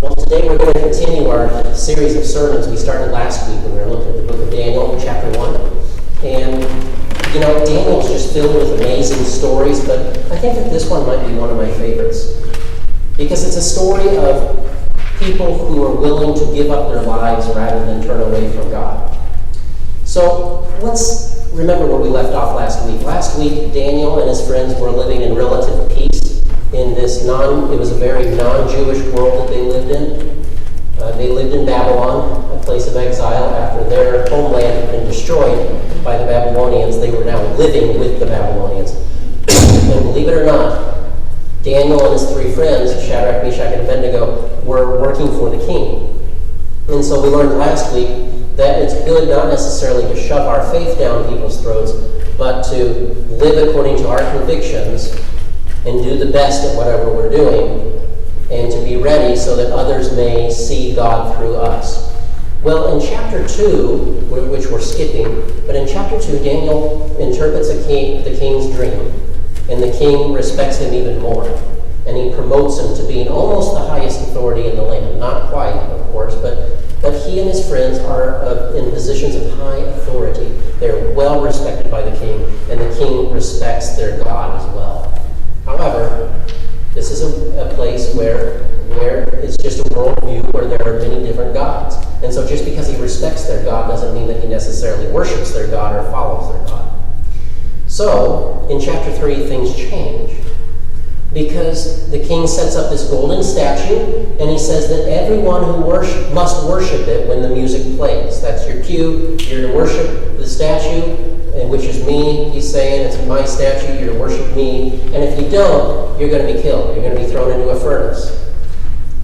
Well, today we're going to continue our series of sermons we started last week when we were looking at the book of Daniel, chapter 1. And, you know, Daniel's just filled with amazing stories, but I think that this one might be one of my favorites. Because it's a story of people who are willing to give up their lives rather than turn away from God. So, let's remember where we left off last week. Last week, Daniel and his friends were living in relative peace in this it was a very non-Jewish world that they lived in. They lived in Babylon, a place of exile. After their homeland had been destroyed by the Babylonians, they were now living with the Babylonians. And believe it or not, Daniel and his three friends, Sadrach, Meshach, and Abednego, were working for the king. And so we learned last week that it's good not necessarily to shove our faith down people's throats, but to live according to our convictions and do the best at whatever we're doing, and to be ready so that others may see God through us. Well, in chapter 2, which we're skipping, but in chapter 2, Daniel interprets the king's dream, and the king respects him even more, and he promotes him to being almost the highest authority in the land. Not quite, of course, but he and his friends are in positions of high authority. They're well respected by the king, and the king respects their God as well. However, this is a place where it's just a worldview where there are many different gods. And so just because he respects their God doesn't mean that he necessarily worships their God or follows their God. So, in chapter 3, things change. Because the king sets up this golden statue, and he says that everyone who must worship it when the music plays. That's your cue. You're to worship the statue, which is me. He's saying it's my statue. You're to worship me. And if you don't, you're going to be killed. You're going to be thrown into a furnace.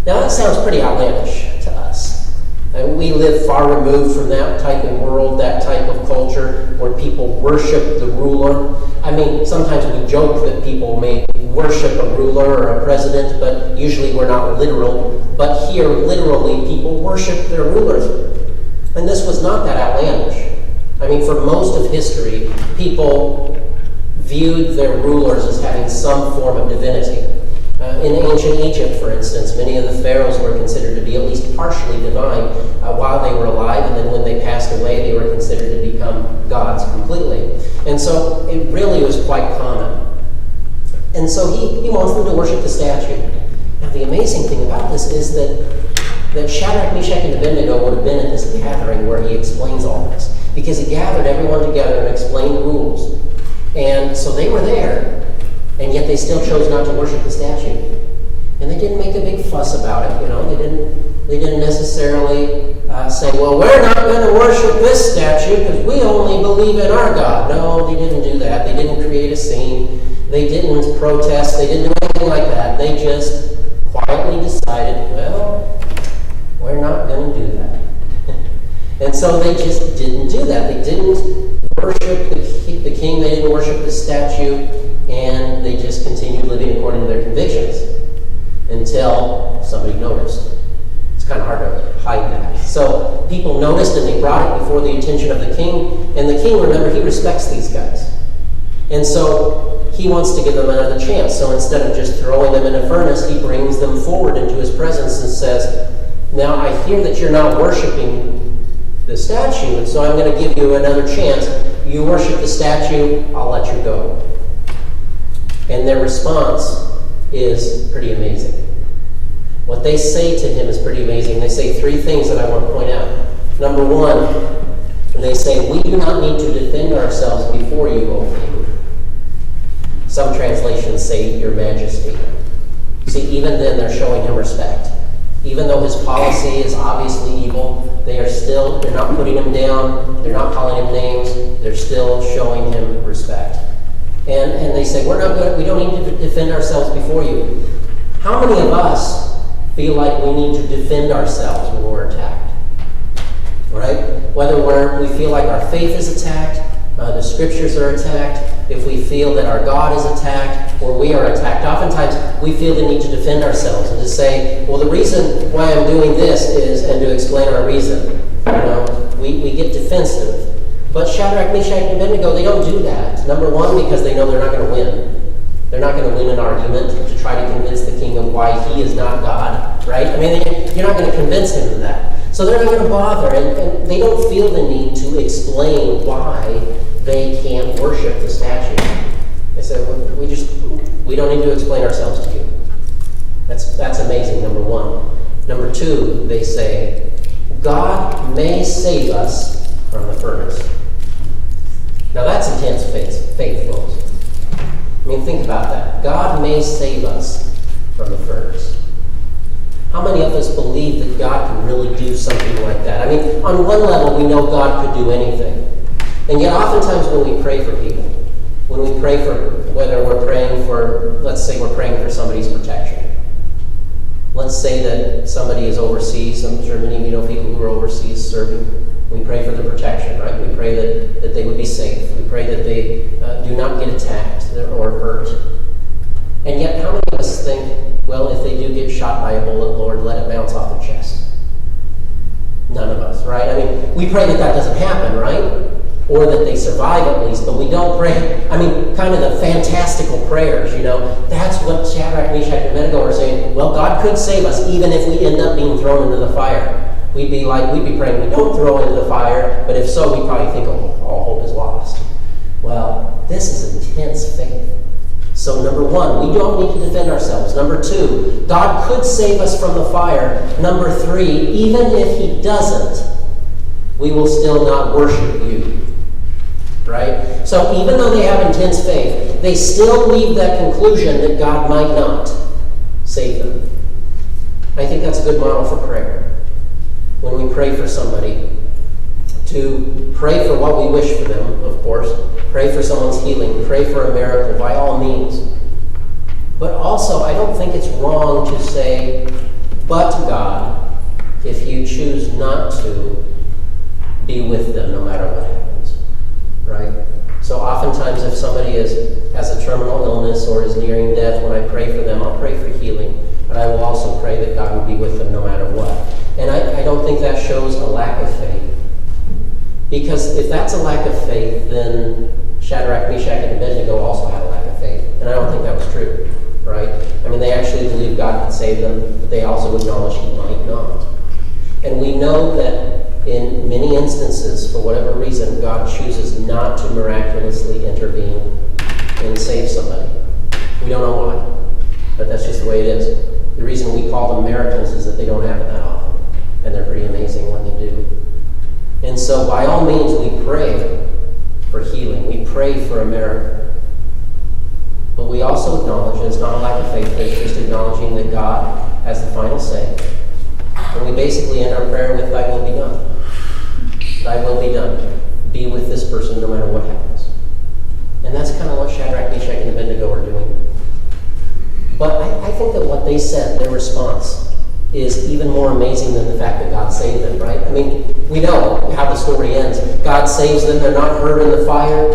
Now that sounds pretty outlandish to us. And we live far removed from that type of world, that type of culture where people worship the ruler. I mean, sometimes we joke that people may worship a ruler or a president, but usually we're not literal. But here, literally, people worship their rulers. And this was not that outlandish. I mean, for most of history, people viewed their rulers as having some form of divinity. In ancient Egypt, for instance, many of the pharaohs were considered to be at least partially divine while they were alive, and then when they passed away, they were considered to become gods completely. And so it really was quite common. And so he wants them to worship the statue. Now, the amazing thing about this is that Sadrach, Meshach, and Abednego would have been at this gathering where he explains all this, because he gathered everyone together and explained the rules. And so they were there, and yet they still chose not to worship the statue. And they didn't make a big fuss about it, you know. They didn't necessarily say, well, we're not going to worship this statue because we only believe in our God. No, they didn't do that. They didn't create a scene. They didn't protest. They didn't do anything like that. They just quietly decided, well, we're not going to do that. And so they just didn't do that. They didn't worship the king. They didn't worship the statue. And they just continued living according to their convictions until somebody noticed. It's kind of hard to hide that. So people noticed, and they brought it before the attention of the king. And the king, remember, he respects these guys. And so he wants to give them another chance. So instead of just throwing them in a furnace, he brings them forward into his presence and says, now I hear that you're not worshiping the statue, and so I'm going to give you another chance. You worship the statue, I'll let you go. And their response is pretty amazing. What they say to him is pretty amazing. They say three things that I want to point out. Number one, they say, we do not need to defend ourselves before you, O king. Some translations say, your majesty. See, even then they're showing him respect. Even though his policy is obviously evil, they're not putting him down, they're not calling him names, they're still showing him respect. And they say, we don't need to defend ourselves before you. How many of us feel like we need to defend ourselves when we're attacked? Right? Whether we feel like our faith is attacked, the scriptures are attacked, if we feel that our God is attacked, or we are attacked, oftentimes we feel the need to defend ourselves and to say, well, the reason why I'm doing this is, and to explain our reason. You know, we get defensive. But Sadrach, Meshach, and Abednego, they don't do that. Number one, because they know they're not going to win. They're not going to win an argument to try to convince the king of why he is not God, right? I mean, you're not going to convince him of that. So they're not going to bother, and they don't feel the need to explain why they can't worship the statue. They say, we don't need to explain ourselves to you. That's amazing, number one. Number two, they say, God may save us from the furnace. Now that's intense faith, folks. I mean, think about that. God may save us from the furnace. How many of us believe that God can really do something like that? I mean, on one level, we know God could do anything. And yet, oftentimes when we pray for people, when we pray for, whether we're praying for, let's say we're praying for somebody's protection. Let's say that somebody is overseas. I'm sure many of you know people who are overseas serving. We pray for their protection, right? We pray that they would be safe. We pray that they do not get attacked or hurt. And yet, how many of us think, well, if they do get shot by a bullet, Lord, let it bounce off their chest? None of us, right? I mean, we pray that doesn't happen, right? Or that they survive at least, but we don't pray. I mean, kind of the fantastical prayers, you know. That's what Sadrach, Meshach, and Abednego are saying. Well, God could save us even if we end up being thrown into the fire. We'd be praying we don't throw into the fire, but if so, we'd probably think, all hope is lost. Well, this is intense faith. So number one, we don't need to defend ourselves. Number two, God could save us from the fire. Number three, even if he doesn't, we will still not worship you. Right? So even though they have intense faith, they still leave that conclusion that God might not save them. I think that's a good model for prayer. When we pray for somebody, to pray for what we wish for them, of course, pray for someone's healing, pray for a miracle, by all means. But also, I don't think it's wrong to say, but God, if you choose not to, be with them no matter what happens. Right? So oftentimes if somebody has a terminal illness or is nearing death, when I pray for them, I'll pray for healing. But I will also pray that God will be with them no matter what. And I don't think that shows a lack of faith. Because if that's a lack of faith, then Sadrach, Meshach, and Abednego also had a lack of faith. And I don't think that was true. Right? I mean, they actually believed God could save them, but they also acknowledged he might not. And we know that in many instances, for whatever reason, God chooses not to miraculously intervene and save somebody. We don't know why, but that's just the way it is. The reason we call them miracles is that they don't happen that often, and they're pretty amazing when they do. And so by all means, we pray for healing. We pray for a miracle. But we also acknowledge, and it's not a lack of faith, but it's just acknowledging that God has the final say. And we basically end our prayer with, thy will be done. Thy will be done. Be with this person no matter what happens. And that's kind of what Sadrach, Meshach, and Abednego are doing. But I think that what they said, their response, is even more amazing than the fact that God saved them, right? I mean, we know how the story ends. God saves them. They're not hurt in the fire.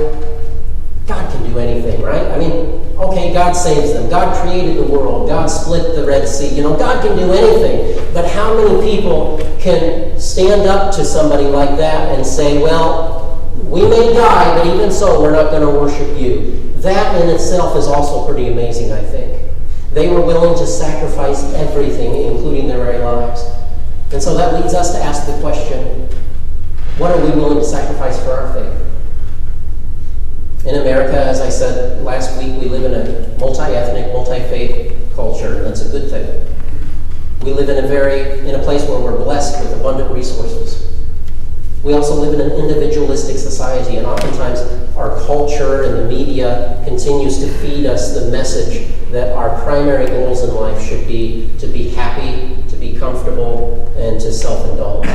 God can do anything, right? I mean, okay, God saves them. God created the world. God split the Red Sea. You know, God can do anything. But how many people can stand up to somebody like that and say, well, we may die, but even so, we're not going to worship you. That in itself is also pretty amazing, I think. They were willing to sacrifice everything, including their very lives. And so that leads us to ask the question, what are we willing to sacrifice for our faith? In America, as I said last week, we live in a multi-ethnic, multi-faith culture, and that's a good thing. We live in a place where we're blessed with abundant resources. We also live in an individualistic society, and oftentimes our culture and the media continues to feed us the message that our primary goals in life should be to be happy, to be comfortable, and to self-indulge.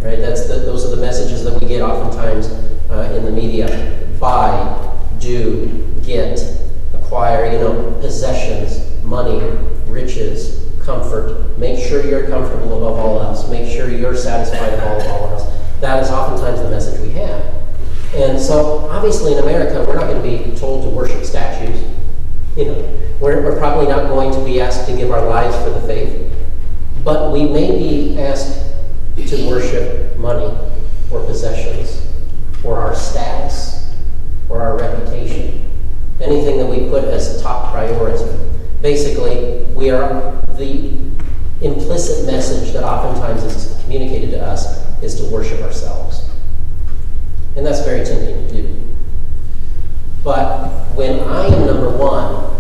Right? Those are the messages that we get oftentimes in the media. Buy, do, get, acquire, possessions, money, riches, comfort. Make sure you're comfortable above all else. Make sure you're satisfied above all else. That is oftentimes the message we have. And so, obviously in America, we're not going to be told to worship statues. We're probably not going to be asked to give our lives for the faith. But we may be asked to worship money or possessions or our status or our reputation. anything that we put as top priority. Basically, we are the implicit message that oftentimes is communicated to us is to worship ourselves. And that's very tempting to do. But when I am number one,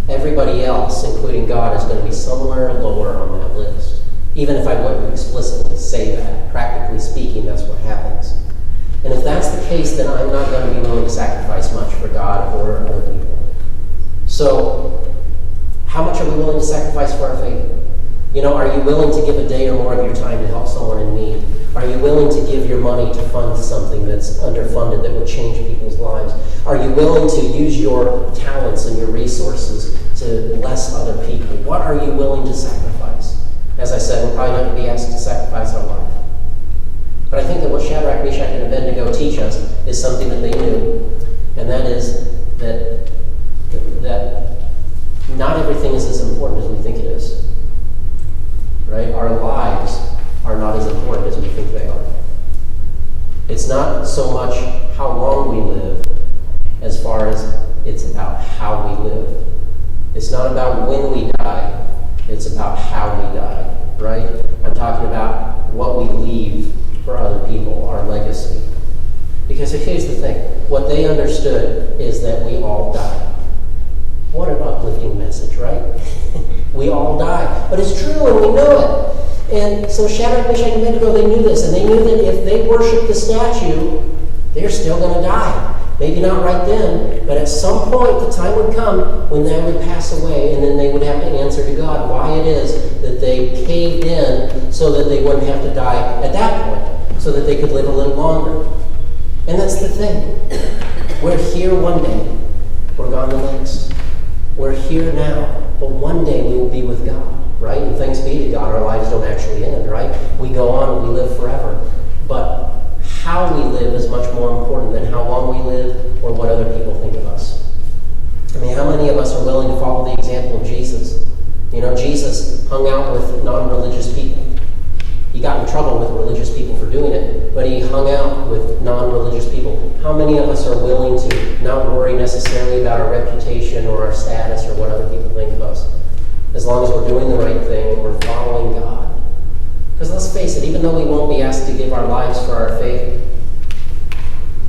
everybody else, including God, is going to be somewhere lower on that list. Even if I wouldn't explicitly say that, practically speaking, that's what happens. And if that's the case, then I'm not going to be willing to sacrifice much for God or other people. So, how much are we willing to sacrifice for our faith? Are you willing to give a day or more of your time to help someone in need? Are you willing to give your money to fund something that's underfunded that would change people's lives? Are you willing to use your talents and your resources to bless other people? What are you willing to sacrifice? As I said, we're probably not going to be asked to sacrifice our life. But I think that what Sadrach, Meshach, and Abednego teach us is something that they knew, and that is that not everything is as important as we think it is. Right? Our lives are not as important as we think they are. It's not so much how long we live as far as it's about how we live. It's not about when we die, it's about how we die, right? I'm talking about what we leave for other people, our legacy. Because here's the thing, what they understood is that we all die. What an uplifting message, right? We all die. But it's true and we know it. And so Sadrach, Meshach, and Abednego, they knew this, and they knew that if they worshiped the statue, they're still going to die. Maybe not right then, but at some point the time would come when they would pass away, and then they would have to answer to God why it is that they caved in so that they wouldn't have to die at that point, so that they could live a little longer. And that's the thing. We're here one day, we're gone the next. We're here now, but one day we will be with God, right? And thanks be to God, our lives don't actually end, right? We go on and we live forever. But how we live is much more important than how long we live or what other people think of us. I mean, how many of us are willing to follow the example of Jesus? Jesus hung out with non-religious people. He got in trouble with religious people for doing it, but he hung out with non-religious people. How many of us are willing to not worry necessarily about our reputation or our status or what other people think of us? As long as we're doing the right thing and we're following God. Because let's face it, even though we won't be asked to give our lives for our faith,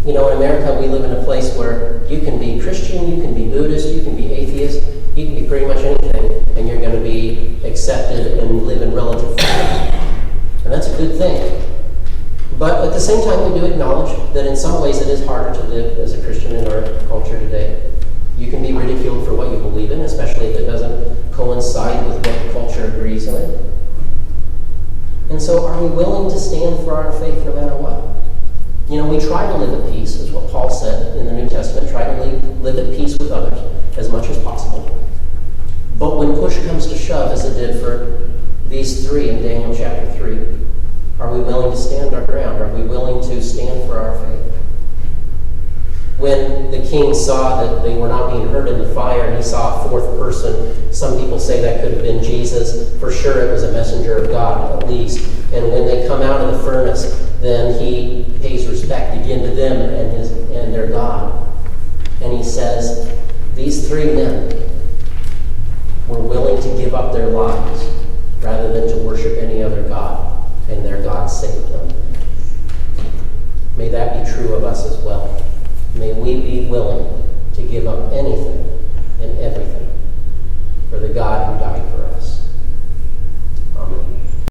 in America we live in a place where you can be Christian, you can be Buddhist, you can be atheist, you can be pretty much anything, and you're going to be accepted and live in relative freedom. And that's a good thing. But at the same time, we do acknowledge that in some ways it is harder to live as a Christian in our culture today. You can be ridiculed for what you believe in, especially if it doesn't coincide with what the culture agrees on. And so are we willing to stand for our faith no matter what? We try to live at peace, is what Paul said in the New Testament. Try to live at peace with others as much as possible. But when push comes to shove, as it did for these three in Daniel chapter 3, are we willing to stand our ground? Are we willing to stand for our faith? When the king saw that they were not being heard in the fire, and he saw a fourth person, some people say that could have been Jesus. For sure it was a messenger of God, at least. And when they come out of the furnace, then he pays respect again to them and their God. And he says, these three men were willing to give up their lives rather than to worship any other God, and their God saved them. May that be true of us as well. May we be willing to give up anything